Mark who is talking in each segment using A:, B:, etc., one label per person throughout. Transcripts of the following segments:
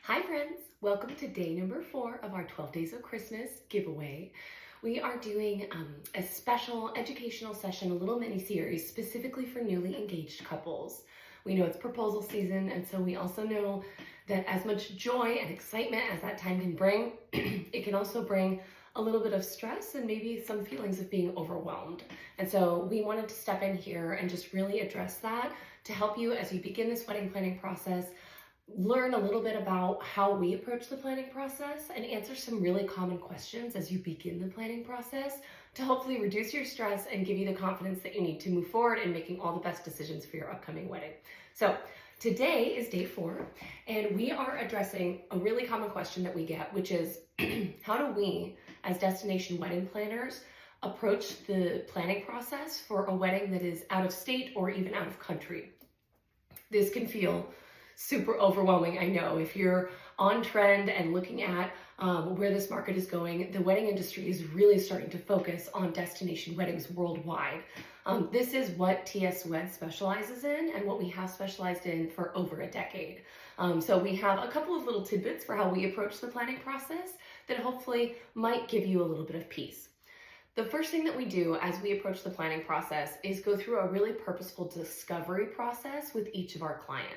A: Hi friends, welcome to day number 4 of our 12 Days of Christmas giveaway. We are doing a special educational session, a little mini series specifically for newly engaged couples. We know it's proposal season, and so we also know that as much joy and excitement as that time can bring, it can also bring a little bit of stress and maybe some feelings of being overwhelmed. And so we wanted to step in here and just really address that to help you as you begin this wedding planning process. Learn a little bit about how we approach the planning process and answer some really common questions as you begin the planning process to hopefully reduce your stress and give you the confidence that you need to move forward in making all the best decisions for your upcoming wedding. So today is day 4, and we are addressing a really common question that we get, which is how do we as destination wedding planners approach the planning process for a wedding that is out of state or even out of country? This can feel super overwhelming, I know. If you're on trend and looking at where this market is going, the wedding industry is really starting to focus on destination weddings worldwide. This is what TS Wed specializes in and what we have specialized in for over a decade. So we have a couple of little tidbits for how we approach the planning process that hopefully might give you a little bit of peace. The first thing that we do as we approach the planning process is go through a really purposeful discovery process with each of our clients.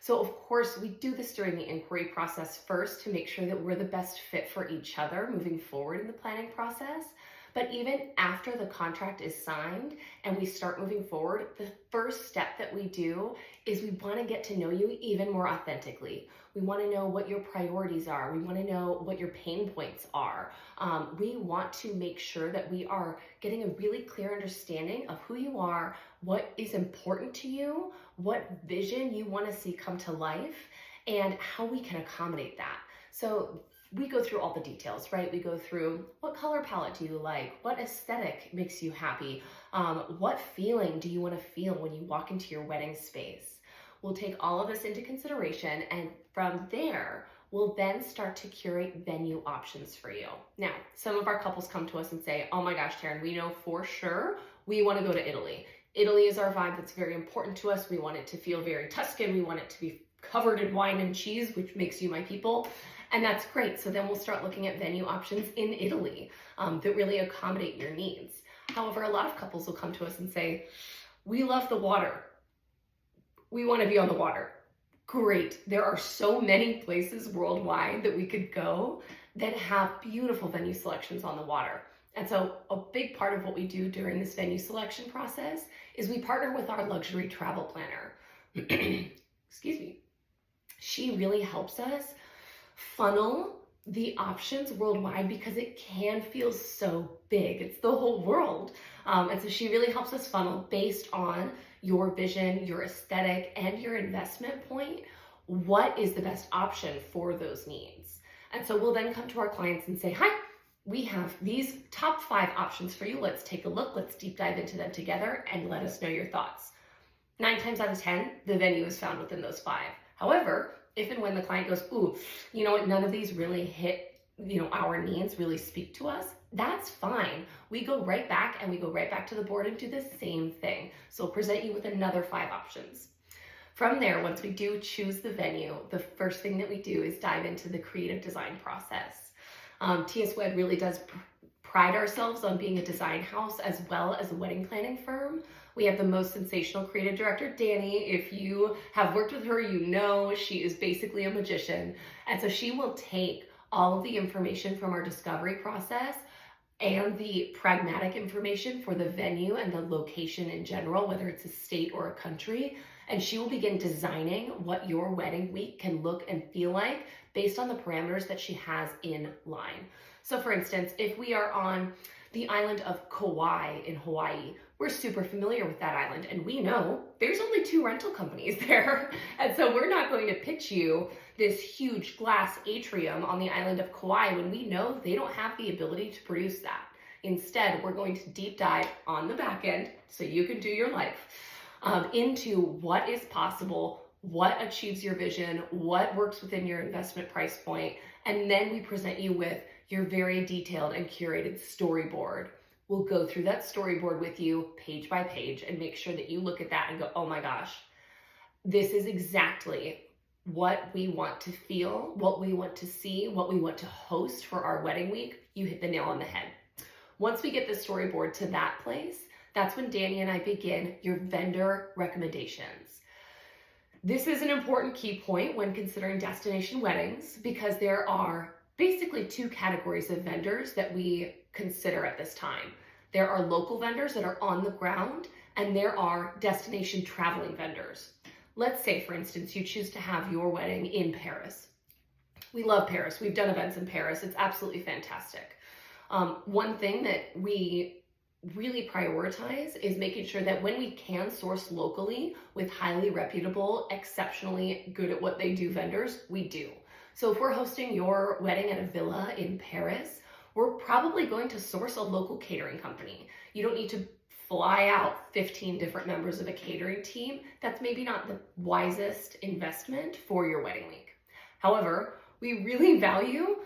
A: So of course, we do this during the inquiry process first to make sure that we're the best fit for each other moving forward in the planning process. But even after the contract is signed and we start moving forward, the first step that we do is we want to get to know you even more authentically. We want to know what your priorities are. We want to know what your pain points are. We want to make sure that we are getting a really clear understanding of who you are, what is important to you, what vision you want to see come to life, and how we can accommodate that. So we go through all the details, right? We go through what color palette do you like? What aesthetic makes you happy? What feeling do you want to feel when you walk into your wedding space? We'll take all of this into consideration, and from there, we'll then start to curate venue options for you. Now, some of our couples come to us and say, oh my gosh, Taryn, we know for sure we want to go to Italy. Italy is our vibe that's very important to us. We want it to feel very Tuscan. We want it to be covered in wine and cheese, which makes you my people. And that's great. So then we'll start looking at venue options in Italy that really accommodate your needs. However, a lot of couples will come to us and say, we love the water. We want to be on the water. Great. There are so many places worldwide that we could go that have beautiful venue selections on the water. And so a big part of what we do during this venue selection process is we partner with our luxury travel planner. Excuse me. She really helps us funnel the options worldwide because it can feel so big. It's the whole world. And so she really helps us funnel based on your vision, your aesthetic, and your investment point. What is the best option for those needs? And so we'll then come to our clients and say, hi, we have these top 5 options for you. Let's take a look. Let's deep dive into them together and let us know your thoughts. 9 times out of 10, the venue is found within those 5. However, if and when the client goes, ooh, you know what, none of these really hit, our needs, really speak to us, that's fine. We go right back to the board and do the same thing. So we'll present you with another 5 options. From there, once we do choose the venue, the first thing that we do is dive into the creative design process. TS Wed really does pride ourselves on being a design house as well as a wedding planning firm. We have the most sensational creative director, Danny. If you have worked with her, you know she is basically a magician. And so she will take all of the information from our discovery process and the pragmatic information for the venue and the location in general, whether it's a state or a country, and she will begin designing what your wedding week can look and feel like based on the parameters that she has in line. So for instance, if we are on the island of Kauai in Hawaii, we're super familiar with that island, and we know there's only 2 rental companies there. And so we're not going to pitch you this huge glass atrium on the island of Kauai when we know they don't have the ability to produce that. Instead, we're going to deep dive on the back end, so you can do your life, into what is possible, what achieves your vision, what works within your investment price point, and then we present you with your very detailed and curated storyboard. We'll go through that storyboard with you page by page and make sure that you look at that and go, oh my gosh, this is exactly what we want to feel, what we want to see, what we want to host for our wedding week, you hit the nail on the head. Once we get the storyboard to that place, that's when Danny and I begin your vendor recommendations. This is an important key point when considering destination weddings because there are basically two categories of vendors that we consider at this time. There are local vendors that are on the ground, and there are destination traveling vendors. Let's say, for instance, you choose to have your wedding in Paris. We love Paris. We've done events in Paris. It's absolutely fantastic. One thing that we really prioritize is making sure that when we can source locally with highly reputable, exceptionally good at what they do vendors, we do. So if we're hosting your wedding at a villa in Paris, we're probably going to source a local catering company. You don't need to fly out 15 different members of a catering team. That's maybe not the wisest investment for your wedding week. However, we really value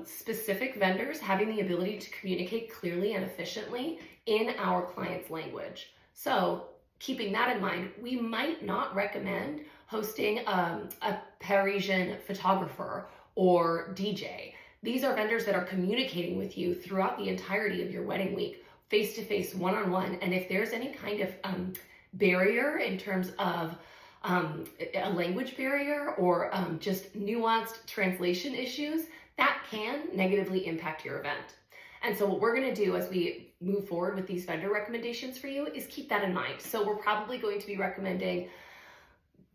A: specific vendors having the ability to communicate clearly and efficiently in our client's language. So keeping that in mind, we might not recommend hosting a Parisian photographer or DJ. These are vendors that are communicating with you throughout the entirety of your wedding week, face-to-face, one-on-one. And if there's any kind of barrier in terms of a language barrier or just nuanced translation issues, that can negatively impact your event. And so what we're going to do as we move forward with these vendor recommendations for you is keep that in mind. So we're probably going to be recommending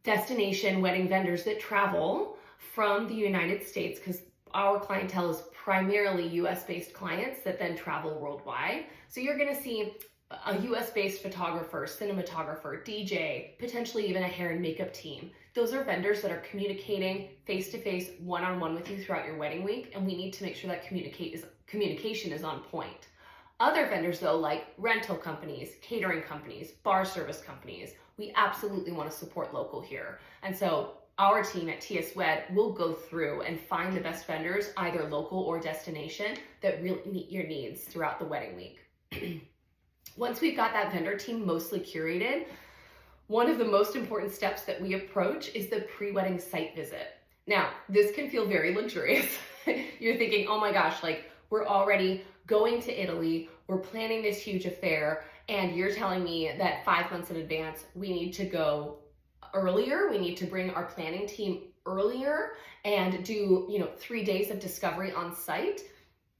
A: destination wedding vendors that travel from the United States because our clientele is primarily US-based clients that then travel worldwide. So you're going to see a US-based photographer, cinematographer, DJ, potentially even a hair and makeup team. Those are vendors that are communicating face-to-face, one-on-one with you throughout your wedding week, and we need to make sure that communication is on point. Other vendors though, like rental companies, catering companies, bar service companies, we absolutely want to support local here. And so our team at TS Wed will go through and find the best vendors, either local or destination, that really meet your needs throughout the wedding week. Once we've got that vendor team mostly curated, one of the most important steps that we approach is the pre-wedding site visit. Now, this can feel very luxurious. You're thinking, oh my gosh, like we're already going to Italy, we're planning this huge affair, and you're telling me that 5 months in advance, we need to go earlier, we need to bring our planning team earlier and do, 3 days of discovery on site.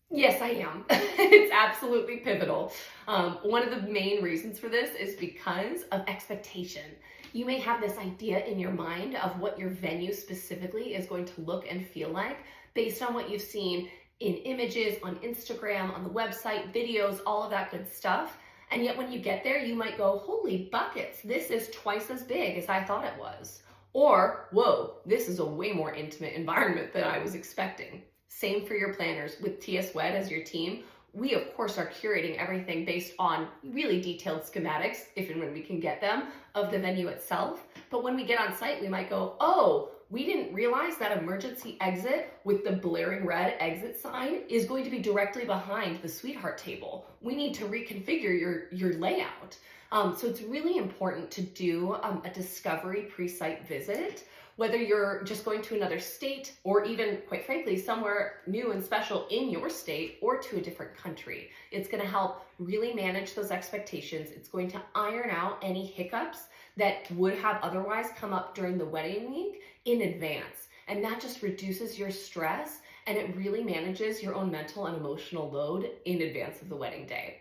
A: Yes, I am. It's absolutely pivotal. One of the main reasons for this is because of expectation. You may have this idea in your mind of what your venue specifically is going to look and feel like based on what you've seen in images, on Instagram, on the website, videos, all of that good stuff. And yet when you get there, you might go, holy buckets, this is twice as big as I thought it was. Or, whoa, this is a way more intimate environment than I was expecting. Same for your planners. With TS Wed as your team, we of course are curating everything based on really detailed schematics, if and when we can get them, of the venue itself. But when we get on site, we might go, oh, we didn't realize that emergency exit with the blaring red exit sign is going to be directly behind the sweetheart table. We need to reconfigure your layout. So it's really important to do a discovery pre-site visit, whether you're just going to another state or even, quite frankly, somewhere new and special in your state or to a different country. It's going to help really manage those expectations. It's going to iron out any hiccups that would have otherwise come up during the wedding week in advance. And that just reduces your stress and it really manages your own mental and emotional load in advance of the wedding day.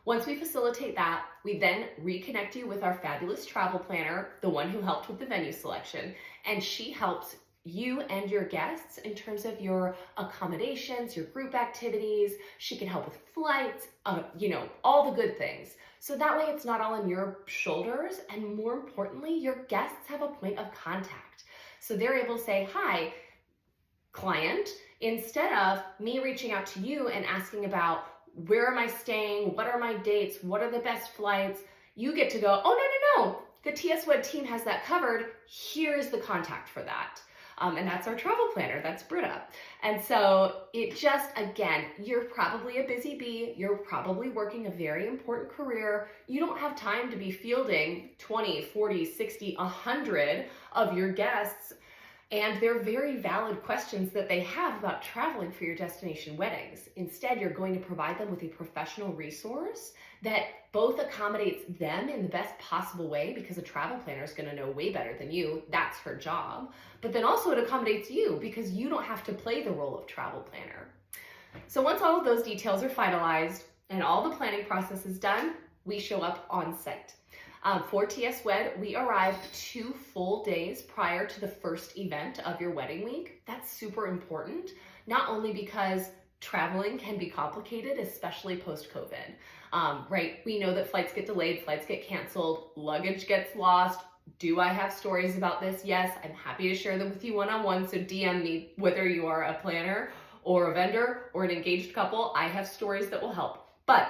A: Once we facilitate that, we then reconnect you with our fabulous travel planner, the one who helped with the venue selection, and she helps you and your guests in terms of your accommodations, your group activities. She can help with flights, all the good things. So that way it's not all on your shoulders, and more importantly, your guests have a point of contact. So they're able to say, hi, client, instead of me reaching out to you and asking about where am I staying? What are my dates? What are the best flights? You get to go, oh, no. The TS Wed team has that covered. Here's the contact for that. And that's our travel planner. That's Britta. And so it just, again, you're probably a busy bee. You're probably working a very important career. You don't have time to be fielding 20, 40, 60, 100 of your guests And they're very valid questions that they have about traveling for your destination weddings. Instead, you're going to provide them with a professional resource that both accommodates them in the best possible way, because a travel planner is going to know way better than you. That's her job. But then also it accommodates you because you don't have to play the role of travel planner. So once all of those details are finalized and all the planning process is done, we show up on site. For TS Wed, we arrive 2 full days prior to the first event of your wedding week. That's super important, not only because traveling can be complicated, especially post-COVID, right? We know that flights get delayed, flights get canceled, luggage gets lost. Do I have stories about this? Yes, I'm happy to share them with you one-on-one, so DM me whether you are a planner or a vendor or an engaged couple. I have stories that will help. But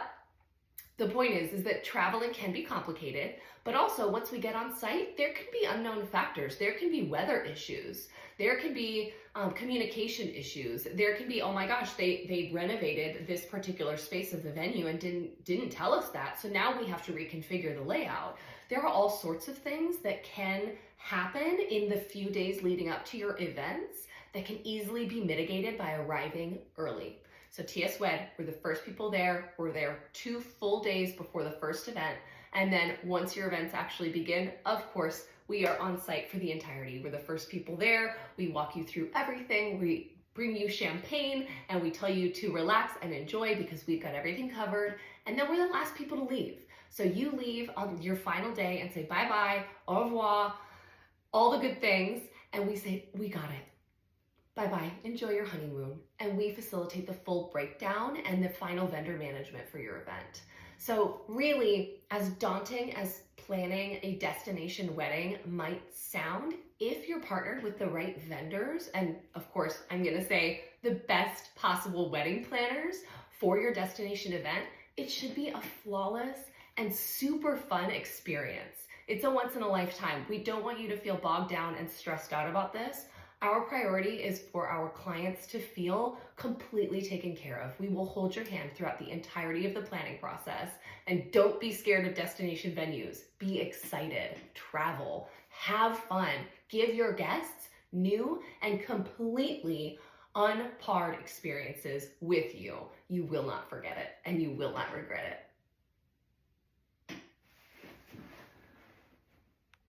A: the point is that traveling can be complicated, but also once we get on site, there can be unknown factors. There can be weather issues. There can be communication issues. There can be, oh my gosh, they renovated this particular space of the venue and didn't tell us that. So now we have to reconfigure the layout. There are all sorts of things that can happen in the few days leading up to your events that can easily be mitigated by arriving early. So TS Wed, we're the first people there. We're there 2 full days before the first event. And then once your events actually begin, of course, we are on site for the entirety. We're the first people there. We walk you through everything. We bring you champagne and we tell you to relax and enjoy because we've got everything covered. And then we're the last people to leave. So you leave on your final day and say bye-bye, au revoir, all the good things. And we say, we got it. Bye-bye, enjoy your honeymoon. And we facilitate the full breakdown and the final vendor management for your event. So really, as daunting as planning a destination wedding might sound, if you're partnered with the right vendors, and of course, I'm gonna say the best possible wedding planners for your destination event, it should be a flawless and super fun experience. It's a once in a lifetime. We don't want you to feel bogged down and stressed out about this. Our priority is for our clients to feel completely taken care of. We will hold your hand throughout the entirety of the planning process. And don't be scared of destination venues. Be excited, travel, have fun, give your guests new and completely unparred experiences with you. You will not forget it and you will not regret it.